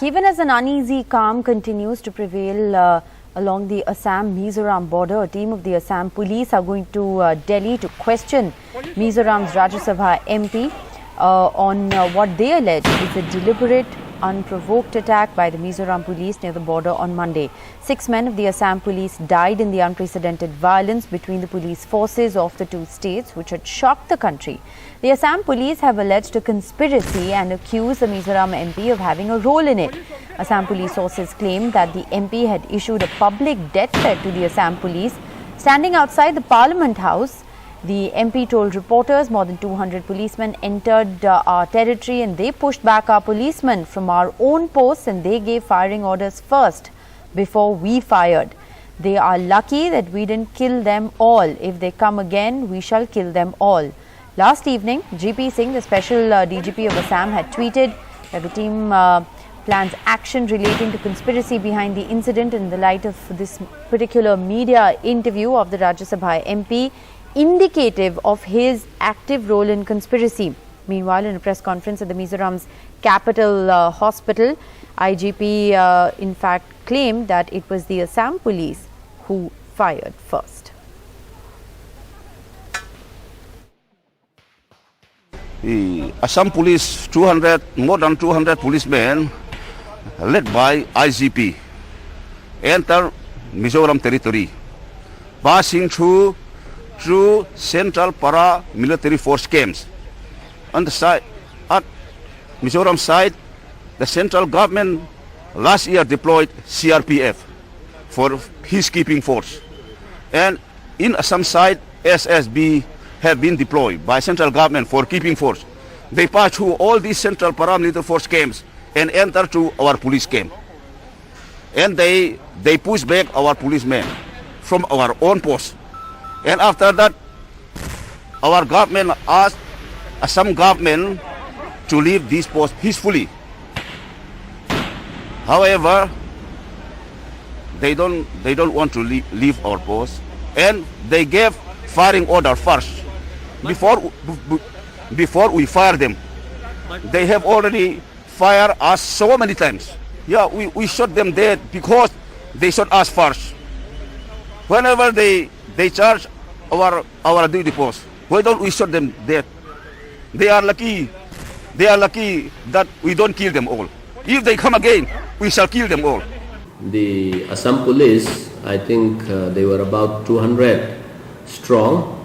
back. Even as an uneasy calm continues to prevail along the Assam-Mizoram border, a team of the Assam Police are going to Delhi to question Mizoram's Rajya Sabha MP on what they allege is a deliberate, unprovoked attack by the Mizoram Police near the border on Monday. 6 men of the Assam Police died in the unprecedented violence between the police forces of the two states, which had shocked the country. The Assam Police have alleged a conspiracy and accused the Mizoram MP of having a role in it. Assam Police sources claim that the MP had issued a public death threat to the Assam Police. Standing outside the Parliament House, the MP told reporters more than 200 policemen entered our territory and they pushed back our policemen from our own posts and they gave firing orders first before we fired. They are lucky that we didn't kill them all. If they come again, we shall kill them all. Last evening, GP Singh, the special DGP of Assam, had tweeted that the team plans action relating to conspiracy behind the incident in the light of this particular media interview of the Rajya Sabha MP, indicative of his active role in conspiracy. Meanwhile, in a press conference at the Mizoram's capital hospital, IGP in fact claimed that it was the Assam Police who fired first. The Assam Police, more than 200 policemen led by IGP enter Mizoram territory, passing through Central Para military force camps. On the side, at Mizoram side, the central government last year deployed CRPF for peacekeeping force. And in Assam side, SSB have been deployed by central government for keeping force. They pass through all these central paramilitary force camps and enter to our police camp. And they push back our policemen from our own post. And after that, our government asked Assam government to leave this post peacefully. However, they don't want to leave our post, and they gave firing order first. Before we fire them, they have already fired us so many times. Yeah, we shot them dead because they shot us first. Whenever they charge our duty post, why don't we shoot them dead? They are lucky that we don't kill them all. If they come again, we shall kill them all. The Assam Police, I think they were about 200 strong,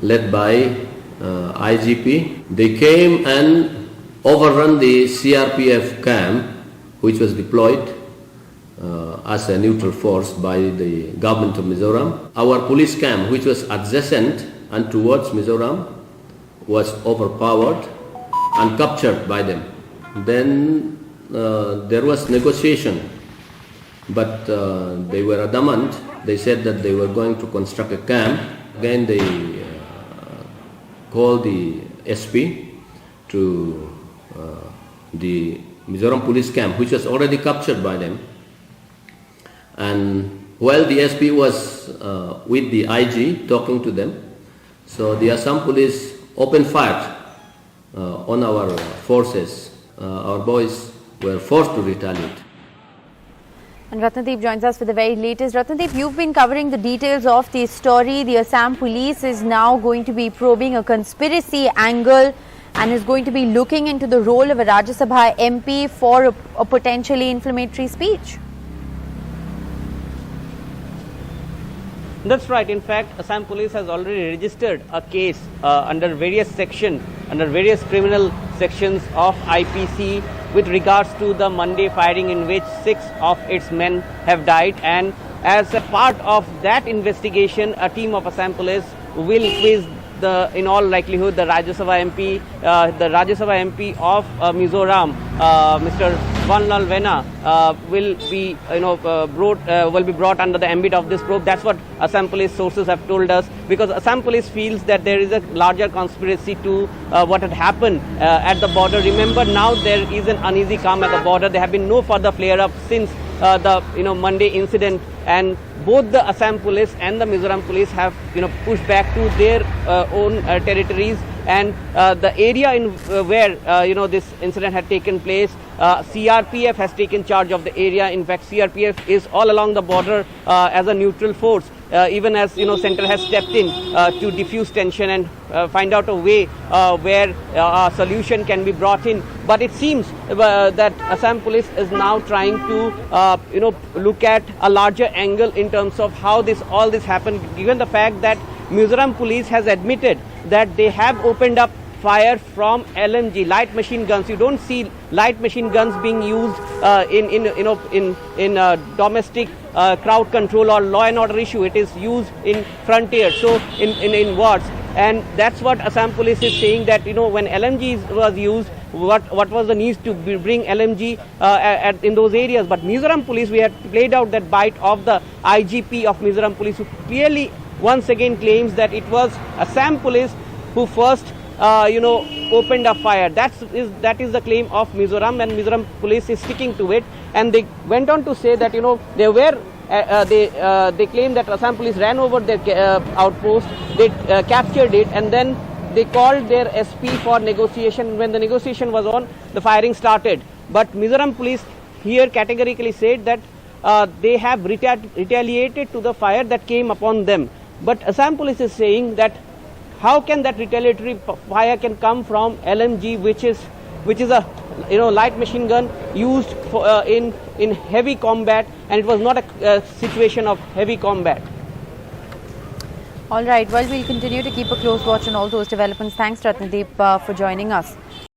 led by IGP. They came and overrun the CRPF camp, which was deployed as a neutral force by the government of Mizoram. Our police camp, which was adjacent and towards Mizoram, was overpowered and captured by them. Then there was negotiation, but they were adamant. They said that they were going to construct a camp. Again, they called the SP to the Mizoram police camp, which was already captured by them. And while the SP was with the IG talking to them, so the Assam Police opened fire on our forces. Our boys were forced to retaliate. And Ratnadeep joins us for the very latest. Ratnadeep, you've been covering the details of the story. The Assam Police is now going to be probing a conspiracy angle and is going to be looking into the role of a Rajya Sabha MP for a potentially inflammatory speech. That's right. In fact, Assam Police has already registered a case under various criminal sections of IPC with regards to the Monday firing in which 6 of its men have died. And as a part of that investigation, a team of Assam Police will quiz in all likelihood, the Rajya Sabha MP of Mizoram, Mr. Vanlalvena, will be brought under the ambit of this probe. That's what Assam Police sources have told us, because Assam Police feels that there is a larger conspiracy to what had happened at the border. Remember, now there is an uneasy calm at the border. There have been no further flare-ups since the Monday incident, and both the Assam Police and the Mizoram Police have pushed back to their own territories, and the area in where this incident had taken place, CRPF has taken charge of the area. In fact, CRPF is all along the border as a neutral force, even as Central has stepped in to diffuse tension and find out a way where a solution can be brought in. But it seems that Assam Police is now trying to look at a larger angle in terms of how all this happened, given the fact that Mizoram Police has admitted that they have opened up fire from LMG, light machine guns. You don't see light machine guns being used in domestic crowd control or law and order issue. It is used in frontier, so in wards, and that's what Assam Police is saying, that when LMG was used, what was the need to bring LMG in those areas. But Mizoram Police, we had played out that bite of the IGP of Mizoram Police, who clearly once again claims that it was Assam Police who first opened a fire. That is the claim of Mizoram, and Mizoram Police is sticking to it. And they went on to say that they claim that Assam Police ran over their outpost, they captured it, and then they called their SP for negotiation. When the negotiation was on, the firing started. But Mizoram Police here categorically said that they have retaliated to the fire that came upon them. But Assam Police is saying that how can that retaliatory fire can come from LMG, which is a light machine gun used for, in heavy combat, and it was not a situation of heavy combat. All right. Well, we'll continue to keep a close watch on all those developments. Thanks, Ratnadeep, for joining us.